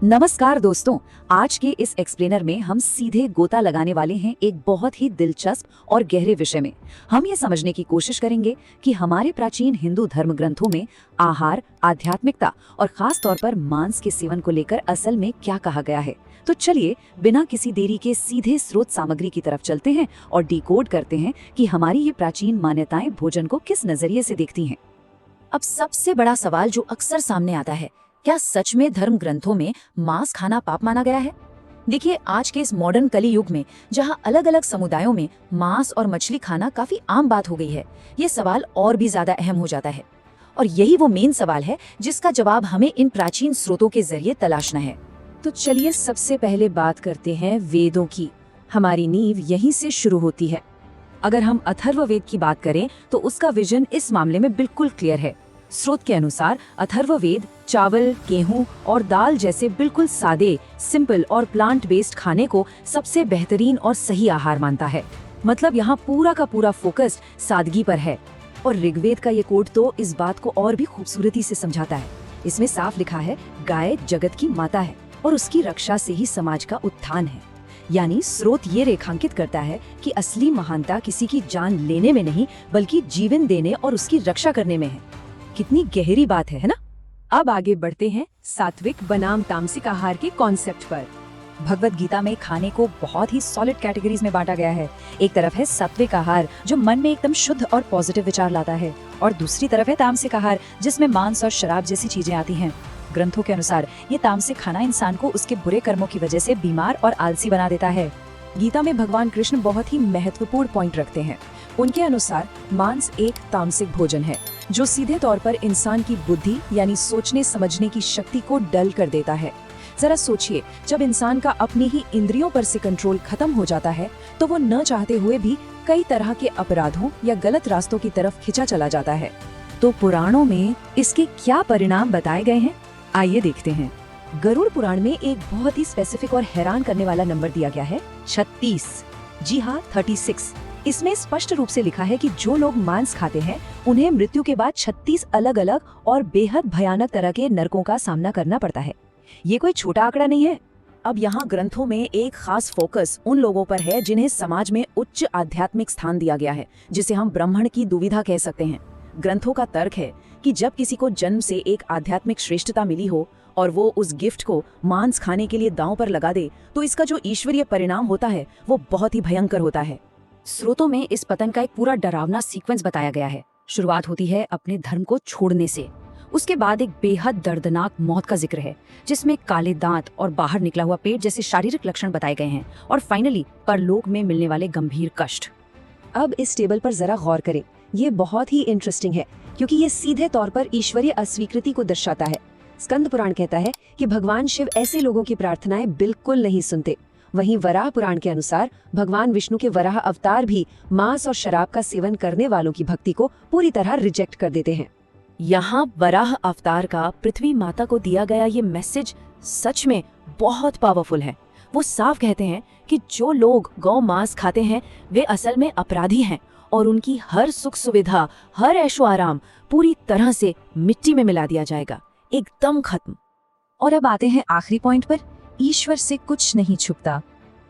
नमस्कार दोस्तों, आज के इस एक्सप्लेनर में हम सीधे गोता लगाने वाले हैं एक बहुत ही दिलचस्प और गहरे विषय में। हम ये समझने की कोशिश करेंगे कि हमारे प्राचीन हिंदू धर्म ग्रंथों में आहार, आध्यात्मिकता और खास तौर पर मांस के सेवन को लेकर असल में क्या कहा गया है। तो चलिए बिना किसी देरी के सीधे स्रोत सामग्री की तरफ चलते हैं और डिकोड करते हैं कि हमारी ये प्राचीन मान्यताएं भोजन को किस नजरिए से देखती हैं। अब सबसे बड़ा सवाल जो अक्सर सामने आता है, क्या सच में धर्म ग्रंथों में मांस खाना पाप माना गया है? देखिए, आज के इस मॉडर्न कली युग में जहां अलग अलग समुदायों में मांस और मछली खाना काफी आम बात हो गई है, ये सवाल और भी ज्यादा अहम हो जाता है। और यही वो मेन सवाल है जिसका जवाब हमें इन प्राचीन स्रोतों के जरिए तलाशना है। तो चलिए सबसे पहले बात करते हैं वेदों की। हमारी नींव यहीं से शुरू होती है। अगर हम अथर्ववेद की बात करें तो उसका विजन इस मामले में बिल्कुल क्लियर है। स्रोत के अनुसार अथर्ववेद चावल, गेहूं और दाल जैसे बिल्कुल सादे, सिंपल और प्लांट बेस्ड खाने को सबसे बेहतरीन और सही आहार मानता है। मतलब यहाँ पूरा का पूरा फोकस सादगी पर है। और ऋग्वेद का ये कोड तो इस बात को और भी खूबसूरती से समझाता है। इसमें साफ लिखा है, गाय जगत की माता है और उसकी रक्षा से ही समाज का उत्थान है। यानी स्रोत ये रेखांकित करता है कि असली महानता किसी की जान लेने में नहीं, बल्कि जीवन देने और उसकी रक्षा करने में है। कितनी गहरी बात है ना? अब आगे बढ़ते हैं सात्विक बनाम तामसिक आहार के कॉन्सेप्ट पर। भगवत गीता में खाने को बहुत ही सॉलिड कैटेगरीज में बांटा गया है। एक तरफ है सात्विक आहार जो मन में एकदम शुद्ध और पॉजिटिव विचार लाता है, और दूसरी तरफ है तामसिक आहार जिसमें मांस और शराब जैसी चीजें आती हैं। ग्रंथों के अनुसार ये तामसिक खाना इंसान को उसके बुरे कर्मों की वजह से बीमार और आलसी बना देता है। गीता में भगवान कृष्ण बहुत ही महत्वपूर्ण पॉइंट रखते हैं। उनके अनुसार मांस एक तामसिक भोजन है जो सीधे तौर पर इंसान की बुद्धि यानी सोचने समझने की शक्ति को डल कर देता है। जरा सोचिए, जब इंसान का अपनी ही इंद्रियों पर से कंट्रोल खत्म हो जाता है तो वो न चाहते हुए भी कई तरह के अपराधों या गलत रास्तों की तरफ खिंचा चला जाता है। तो पुराणों में इसके क्या परिणाम बताए गए हैं, आइए देखते हैं। गरुड़ पुराण में एक बहुत ही स्पेसिफिक और हैरान करने वाला नंबर दिया गया है, 36। जी हाँ, 36। इसमें स्पष्ट रूप से लिखा है कि जो लोग मांस खाते हैं उन्हें मृत्यु के बाद 36 अलग अलग और बेहद भयानक तरह के नरकों का सामना करना पड़ता है। ये कोई छोटा आंकड़ा नहीं है। अब यहाँ ग्रंथों में एक खास फोकस उन लोगों पर है जिन्हें समाज में उच्च आध्यात्मिक स्थान दिया गया है, जिसे हम ब्राह्मण की दुविधा कह सकते हैं। ग्रंथों का तर्क है कि जब किसी को जन्म से एक आध्यात्मिक श्रेष्ठता मिली हो और वो उस गिफ्ट को मांस खाने के लिए दांव पर लगा दे, तो इसका जो ईश्वरीय परिणाम होता है वो बहुत ही भयंकर होता है। स्रोतों में इस पतन का एक पूरा डरावना सीक्वेंस बताया गया है। शुरुआत होती है अपने धर्म को छोड़ने से। उसके बाद एक बेहद दर्दनाक मौत का जिक्र है जिसमें काले दांत और बाहर निकला हुआ पेट जैसे शारीरिक लक्षण बताए गए हैं, और फाइनली परलोक में मिलने वाले गंभीर कष्ट। अब इस टेबल पर जरा गौर करें। ये बहुत ही इंटरेस्टिंग है क्योंकि ये सीधे तौर पर ईश्वरीय अस्वीकृति को दर्शाता है। स्कंद पुराण कहता है कि भगवान शिव ऐसे लोगों की प्रार्थनाएं बिल्कुल नहीं सुनते। वहीं वराह पुराण के अनुसार भगवान विष्णु के वराह अवतार भी मांस और शराब का सेवन करने वालों की भक्ति को पूरी तरह रिजेक्ट कर देते हैं। यहाँ वराह अवतार का पृथ्वी माता को दिया गया ये मैसेज सच में बहुत पावरफुल है। वो साफ कहते हैं कि जो लोग गौ मांस खाते हैं वे असल में अपराधी हैं और उनकी हर सुख सुविधा, हर ऐशो आराम पूरी तरह से मिट्टी में मिला दिया जाएगा, एकदम खत्म। और अब आते हैं आखिरी पॉइंट पर, ईश्वर से कुछ नहीं छुपता।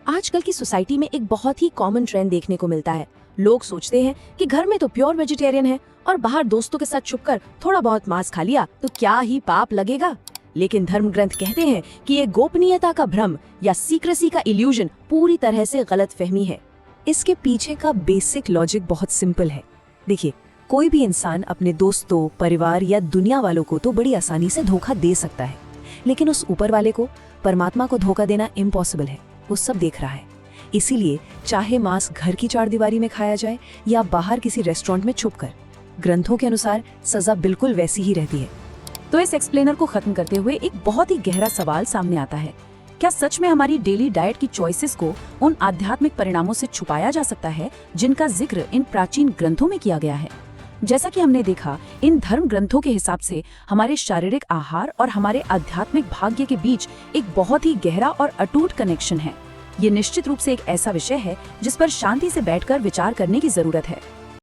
आजकल की सोसाइटी में एक बहुत ही कॉमन ट्रेंड देखने को मिलता है। लोग सोचते हैं कि घर में तो प्योर वेजिटेरियन है और बाहर दोस्तों के साथ छुपकर थोड़ा बहुत मांस खा लिया तो क्या ही पाप लगेगा। लेकिन धर्म ग्रंथ कहते हैं कि ये गोपनीयता का भ्रम या सीक्रेसी का इल्यूजन पूरी तरह से गलत फहमी है। इसके पीछे का बेसिक लॉजिक बहुत सिंपल है। देखिए, कोई भी इंसान अपने दोस्तों, परिवार या दुनिया वालों को तो बड़ी आसानी से धोखा दे सकता है, लेकिन उस ऊपर वाले को, परमात्मा को धोखा देना इम्पॉसिबल है। वो सब देख रहा है। इसीलिए चाहे मांस घर की चारदीवारी में खाया जाए या बाहर किसी रेस्टोरेंट में छुपकर, ग्रंथों के अनुसार सजा बिल्कुल वैसी ही रहती है। तो इस एक्सप्लेनर को खत्म करते हुए एक बहुत ही गहरा सवाल सामने आता है, क्या सच में हमारी डेली डाइट की चॉइसेस को उन आध्यात्मिक परिणामों से छुपाया जा सकता है जिनका जिक्र इन प्राचीन ग्रंथों में किया गया है? जैसा कि हमने देखा, इन धर्म ग्रंथों के हिसाब से हमारे शारीरिक आहार और हमारे आध्यात्मिक भाग्य के बीच एक बहुत ही गहरा और अटूट कनेक्शन है। ये निश्चित रूप से एक ऐसा विषय है जिस पर शांति से बैठकर विचार करने की जरूरत है।